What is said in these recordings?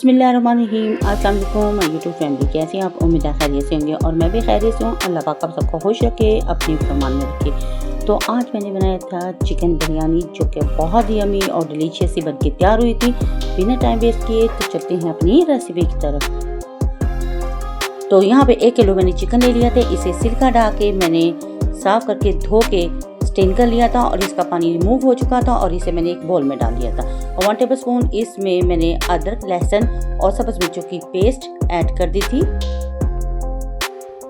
बिस्मिल्लाहिर्रहमानिर्रहीम। अस्सलाम वालेकुम माय यूट्यूब फैमिली, कैसे हैं आप? उम्मीद है खैरियत से होंगे और मैं भी खैरियत से हूँ। अल्लाह पाक आप सबको खुश रखे, अपनी फरमान में रखे। तो आज मैंने बनाया था चिकन बिरयानी, जो कि बहुत ही यमी और डिलीशियस सी बनके तैयार हुई थी। बिना टाइम वेस्ट किए तो चलते हैं अपनी रेसिपी की तरफ। तो यहाँ पे 1 किलो मैंने चिकन ले लिया था। इसे सिरका डाल के मैंने साफ़ करके धो के स्टेन कर लिया था और इसका पानी रिमूव हो चुका था और इसे मैंने एक बाउल में डाल दिया था। और 1 टेबलस्पून इसमें मैंने अदरक, लहसुन और सब्ज़ मिर्चों की पेस्ट ऐड कर दी थी।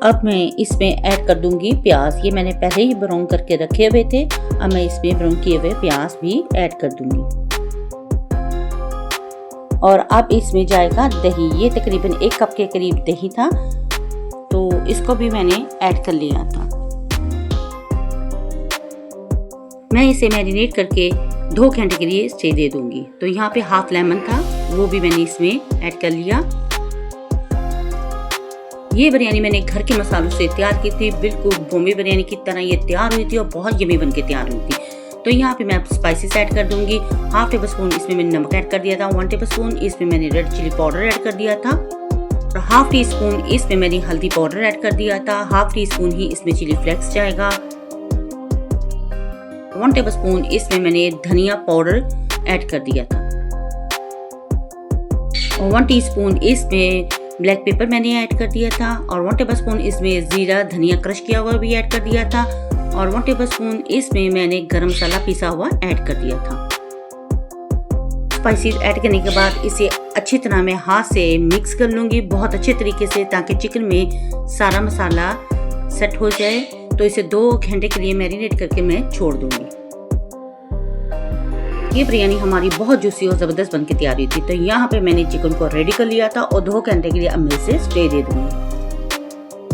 अब मैं इसमें ऐड कर दूंगी प्याज। ये मैंने पहले ही ब्राउन करके रखे हुए थे। अब मैं इसमें ब्राउन किए हुए प्याज भी ऐड कर दूंगी। और अब इसमें जाएगा दही। ये तकरीबन 1 कप के करीब दही था, तो इसको भी मैंने ऐड कर लिया था। मैं इसे मैरिनेट करके 2 घंटे के लिए स्टे दे दूंगी। तो यहाँ पे हाफ लेमन था, वो भी मैंने इसमें ऐड कर लिया। ये बिरयानी मैंने घर के मसालों से तैयार की थी, बिल्कुल बॉम्बे बिरयानी की तरह ये तैयार हुई थी और बहुत यमी बन के तैयार हुई थी। तो यहाँ पे मैं स्पाइसेस ऐड कर दूंगी। हाफ टेबल स्पून इसमें मैंने नमक ऐड कर दिया था। 1 टेबल स्पून इसमें मैंने रेड चिली पाउडर ऐड कर दिया था और हाफ टी स्पून इसमें मैंने हल्दी पाउडर ऐड कर दिया था। हाफ टी स्पून ही इसमें चिली फ्लेक्स जाएगा। 1 टेबल स्पून इसमें मैंने धनिया पाउडर ऐड कर दिया था और 1 टीस्पून इसमें ब्लैक पेपर मैंने ऐड कर दिया था और 1 टेबल स्पून इसमें जीरा धनिया क्रश किया हुआ भी ऐड कर दिया था और 1 टेबल स्पून इसमें मैंने गरम मसाला पिसा हुआ ऐड कर दिया था। स्पाइसेस ऐड करने के बाद इसे अच्छी तरह मैं हाथ से मिक्स कर लूँगी बहुत अच्छे तरीके से, ताकि चिकन में सारा मसाला सेट हो जाए। तो इसे 2 घंटे के लिए मैरिनेट करके मैं छोड़ दूंगी। ये बिरयानी हमारी बहुत जूसी और ज़बरदस्त बनके तैयार हुई थी। तो यहाँ पे मैंने चिकन को रेडी कर लिया था और 2 घंटे के लिए अब मैं इसे स्टे दे दूंगी।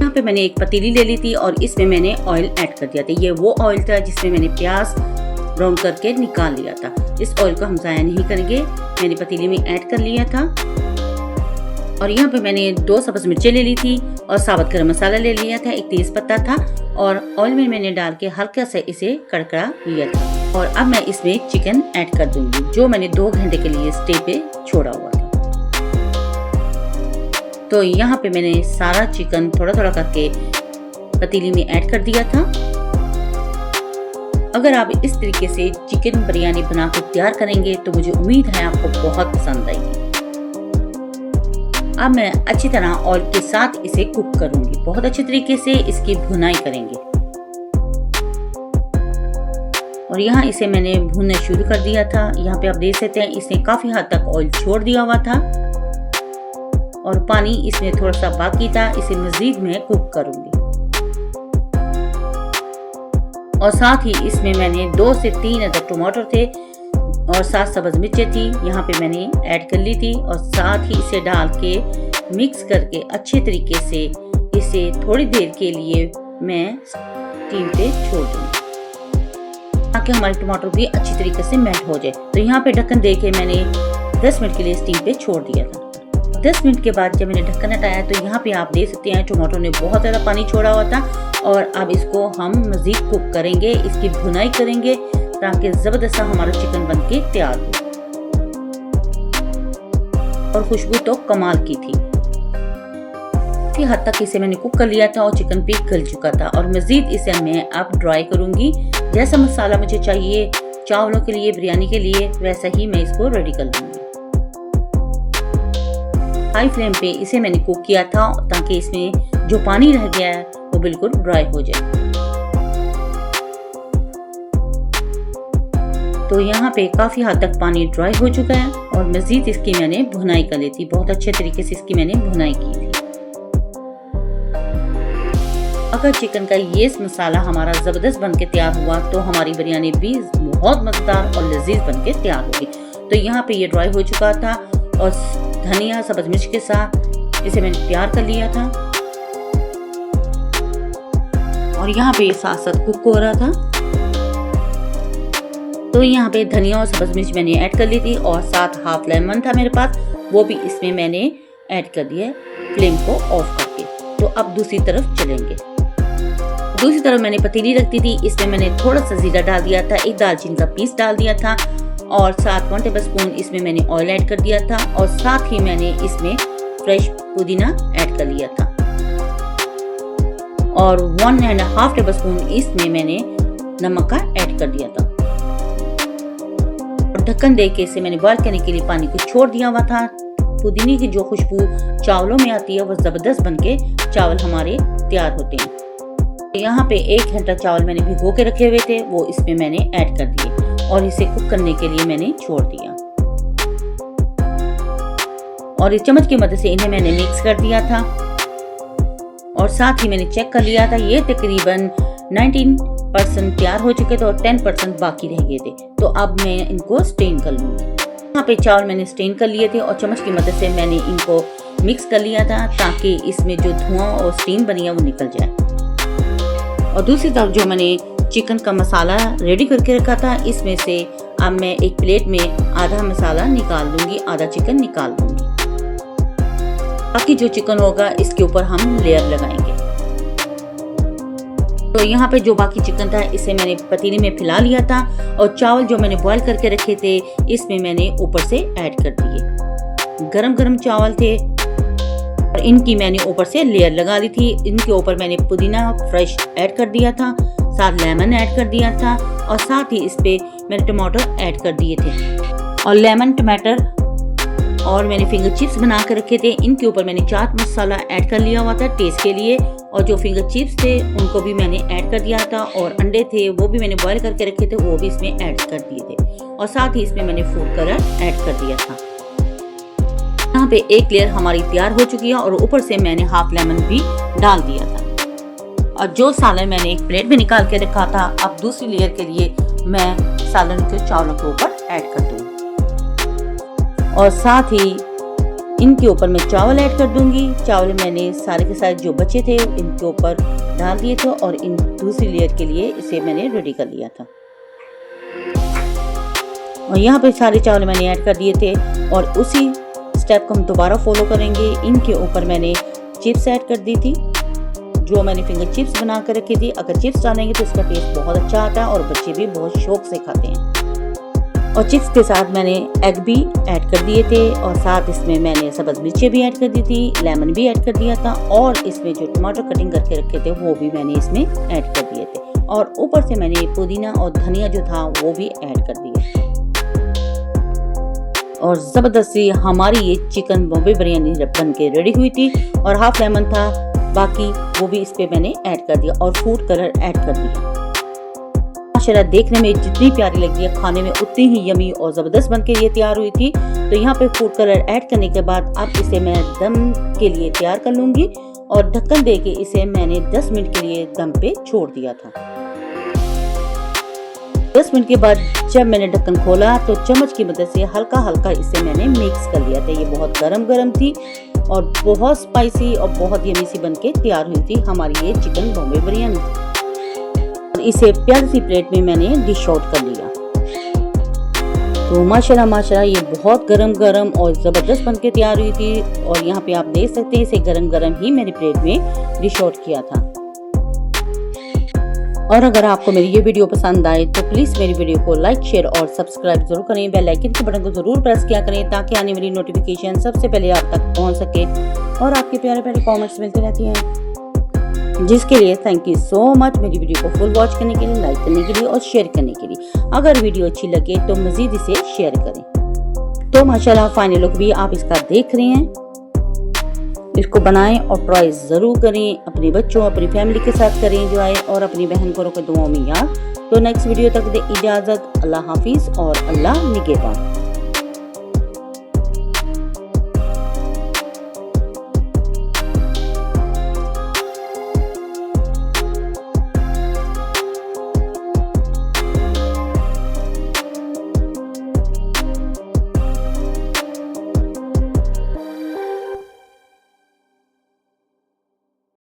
यहाँ पे मैंने एक पतीली ले ली थी और इसमें मैंने ऑयल ऐड कर दिया था। ये वो ऑयल था जिसमें मैंने प्याज ब्राउन करके निकाल लिया था। इस ऑयल को हम ज़ाया नहीं करेंगे, मैंने पतीली में ऐड कर लिया था। और यहाँ पे मैंने 2 सब्ज़ मिर्चें ले ली थी और साबुत गरम मसाला ले लिया था, 1 तेज पत्ता था और ऑयल में मैंने डाल के हल्का से इसे कड़कड़ा लिया था। और अब मैं इसमें चिकन ऐड कर दूंगी, जो मैंने 2 घंटे के लिए स्टे पे छोड़ा हुआ था। तो यहाँ पे मैंने सारा चिकन थोड़ा थोड़ा करके पतीली में ऐड कर दिया था। अगर आप इस तरीके से चिकन बिरयानी बना कर तैयार करेंगे तो मुझे उम्मीद है आपको बहुत पसंद आएगी। अब मैं अच्छी तरह ऑयल के साथ इसे कुक करूंगी, बहुत अच्छे तरीके से इसकी भुनाई करेंगे। और यहाँ इसे मैंने भूनना शुरू कर दिया था। यहाँ पे आप देख सकते हैं इसने काफी हद तक ऑयल छोड़ दिया हुआ था और पानी इसमें थोड़ा सा बाकी था। इसे मजीद मैं कुक करूंगी और साथ ही इसमें मैंने 2 से 3 अदर टमाटर थे और 7 सब्ज़ मिर्चें थी, यहाँ पे मैंने ऐड कर ली थी और साथ ही इसे डाल के मिक्स करके अच्छे तरीके से इसे थोड़ी देर के लिए मैं स्टीम पे छोड़ दूँगी, ताकि हमारे टमाटर भी अच्छी तरीके से मेल्ट हो जाए। तो यहाँ पे ढक्कन दे के मैंने 10 मिनट के लिए स्टीम पे छोड़ दिया था। 10 मिनट के बाद जब मैंने ढक्कन हटाया तो यहाँ पे आप देख सकते हैं टमाटर ने बहुत ज़्यादा पानी छोड़ा हुआ था। और अब इसको हम मज़ीद कुक करेंगे, इसकी भुनाई करेंगे ताकि ज़बरदस्त हमारा चिकन बनके तैयार हो। और खुशबू तो कमाल की थी। काफ़ी हद तक इसे मैंने कुक कर लिया था और चिकन भी गल चुका था। और मज़ीद इसे मैं अब ड्राई करूँगी। जैसा मसाला मुझे चाहिए चावलों के लिए, बिरयानी के लिए, वैसा ही मैं इसको रेडी कर लूँगी। हाई फ्लेम पे इसे मैंने कुक किया था ताकि इसमें जो पानी रह गया है वो बिल्कुल ड्राई हो जाए। तो यहाँ पे काफ़ी हद तक पानी ड्राई हो चुका है और मज़ीद इसकी मैंने भुनाई कर ली थी, बहुत अच्छे तरीके से इसकी मैंने भुनाई की थी। अगर चिकन का ये मसाला हमारा ज़बरदस्त बनके तैयार हुआ तो हमारी बिरयानी भी बहुत मज़ेदार और लजीज बनके तैयार होगी। तो यहाँ पे ये ड्राई हो चुका था और धनिया सब्ज़ मिर्च के साथ इसे मैंने तैयार कर लिया था और यहाँ पे साथ साथ कुक हो रहा था। तो यहाँ पे धनिया और सब्ज़ मिर्च मैंने ऐड कर ली थी और साथ हाफ लेमन था मेरे पास, वो भी इसमें मैंने ऐड कर दिया फ्लेम को ऑफ करके। तो अब दूसरी तरफ चलेंगे। दूसरी तरफ मैंने पतीली रख दी थी, इसमें मैंने थोड़ा सा जीरा डाल दिया था, 1 दालचीनी का पीस डाल दिया था और साथ 1 टेबलस्पून इसमें मैंने ऑयल ऐड कर दिया था और साथ ही मैंने इसमें फ्रेश पुदीना ऐड कर लिया था और 1.5 टेबलस्पून इसमें मैंने नमक का ऐड कर दिया था और ढक्कन दे के इसे मैंने बॉईल करने के लिए पानी को छोड़ दिया हुआ था। पुदीने की जो खुशबू चावलों में आती है वो जबरदस्त बनके चावल हमारे तैयार होते हैं। यहाँ पे 1 घंटा चावल मैंने भिगो के रखे हुए थे, वो इसमें मैंने ऐड कर दिए और इसे कुक करने के लिए मैंने छोड़ दिया और इस चम्मच की मदद से इन्हें मैंने मिक्स कर दिया था और साथ ही मैंने चेक कर लिया था ये तकरीबन 19% तैयार हो चुके थे और 10% बाकी रह गए थे। तो अब मैं इनको स्ट्रेन कर लूँगी। यहाँ पे चावल मैंने स्ट्रेन कर लिए थे और चम्मच की मदद से मैंने इनको मिक्स कर लिया था ताकि इसमें जो धुआं और स्टीम बनी है वो निकल जाए। और दूसरी तरफ जो मैंने चिकन का मसाला रेडी करके रखा था, इसमें से अब मैं एक प्लेट में आधा मसाला निकाल लूँगी, आधा चिकन निकाल लूँगी। बाकी जो चिकन होगा इसके ऊपर हम लेयर लगाएंगे। तो यहाँ पे जो बाकी चिकन था इसे मैंने पतीले में फैला लिया था और चावल जो मैंने बॉईल करके रखे थे इसमें मैंने ऊपर से ऐड कर दिए। गरम गरम चावल थे और इनकी मैंने ऊपर से लेयर लगा ली थी। इनके ऊपर मैंने पुदीना फ्रेश ऐड कर दिया था, साथ लेमन ऐड कर दिया था और साथ ही इस पे मैंने टमाटर ऐड कर दिए थे और लेमन टमाटर और मैंने फिंगर चिप्स बना कर रखे थे। इनके ऊपर मैंने चाट मसाला ऐड कर लिया हुआ था टेस्ट के लिए और जो फिंगर चिप्स थे उनको भी मैंने ऐड कर दिया था और अंडे थे वो भी मैंने बॉईल करके रखे थे, वो भी इसमें ऐड कर दिए थे और साथ ही इसमें मैंने फूड कलर ऐड कर दिया था। यहाँ पे एक लेयर हमारी तैयार हो चुकी है और ऊपर से मैंने हाफ लेमन भी डाल दिया था और जो सालन मैंने एक प्लेट में निकाल के रखा था, अब दूसरी लेयर के लिए मैं सालन के चावलों के ऊपर ऐड कर दूंगी और साथ ही इनके ऊपर मैं चावल ऐड कर दूंगी। चावल मैंने सारे के सारे जो बचे थे इनके ऊपर डाल दिए थे और इन दूसरी लेयर के लिए इसे मैंने रेडी कर लिया था और यहाँ पे सारे चावल मैंने ऐड कर दिए थे और उसी स्टेप को हम दोबारा फॉलो करेंगे। इनके ऊपर मैंने चिप्स ऐड कर दी थी, जो मैंने फिंगर चिप्स बना कर रखी थी। अगर चिप्स डालेंगे तो इसका टेस्ट बहुत अच्छा आता है और बच्चे भी बहुत शौक से खाते हैं। और चिप्स के साथ मैंने एग भी ऐड कर दिए थे और साथ इसमें मैंने सब्ज़ मिर्चें भी ऐड कर दी थी, लेमन भी ऐड कर दिया था और इसमें जो टमाटर कटिंग करके रखे थे वो भी मैंने इसमें ऐड कर दिए थे और ऊपर से मैंने पुदीना और धनिया जो था वो भी ऐड कर दिया और ज़बरदस्ती हमारी ये चिकन बॉम्बे बिरयानी बन के रेडी हुई थी और हाफ लेमन था बाकी, वो भी इस पे मैंने ऐड कर दिया और फूड कलर ऐड कर दिया। माशाल्लाह देखने में जितनी प्यारी लग रही है खाने में उतनी ही यमी और ज़बरदस्त बनके ये तैयार हुई थी। तो यहाँ पे फूड कलर ऐड करने के बाद अब इसे मैं दम के लिए तैयार कर लूँगी और ढक्कन दे के इसे मैंने 10 मिनट के लिए दम पे छोड़ दिया था। 10 मिनट के बाद जब मैंने ढक्कन खोला तो चम्मच की मदद से हल्का हल्का इसे मैंने मिक्स कर लिया था। ये बहुत गरम थी और बहुत स्पाइसी और बहुत यमी सी बनके तैयार हुई थी हमारी ये चिकन बॉम्बे बिरयानी। और इसे प्यारी सी प्लेट में मैंने डिश आउट कर लिया। तो माशाल्लाह ये बहुत गरम और ज़बरदस्त बनके तैयार हुई थी और यहाँ पे आप देख सकते हैं इसे गरम ही मैंने प्लेट में डिश आउट किया था। और अगर आपको मेरी ये वीडियो पसंद आए तो प्लीज़ मेरी वीडियो को लाइक शेयर और सब्सक्राइब जरूर करें। बेल आइकन के बटन को जरूर प्रेस किया करें ताकि आने वाली नोटिफिकेशन सबसे पहले आप तक पहुंच सके और आपके प्यारे कमेंट्स मिलते रहते हैं, जिसके लिए थैंक यू सो मच। मेरी वीडियो को फुल वॉच करने के लिए, लाइक करने के लिए और शेयर करने के लिए। अगर वीडियो अच्छी लगे तो मजीद इसे शेयर करें। तो माशाल्लाह फाइनल लुक भी आप इसका देख रहे हैं। इसको बनाएं और ट्राई ज़रूर करें। अपने बच्चों अपनी फैमिली के साथ करें एंजॉय और अपनी बहन को दुआओं में याद। तो नेक्स्ट वीडियो तक दे इजाज़त। अल्लाह हाफिज़ और अल्लाह निगहबान।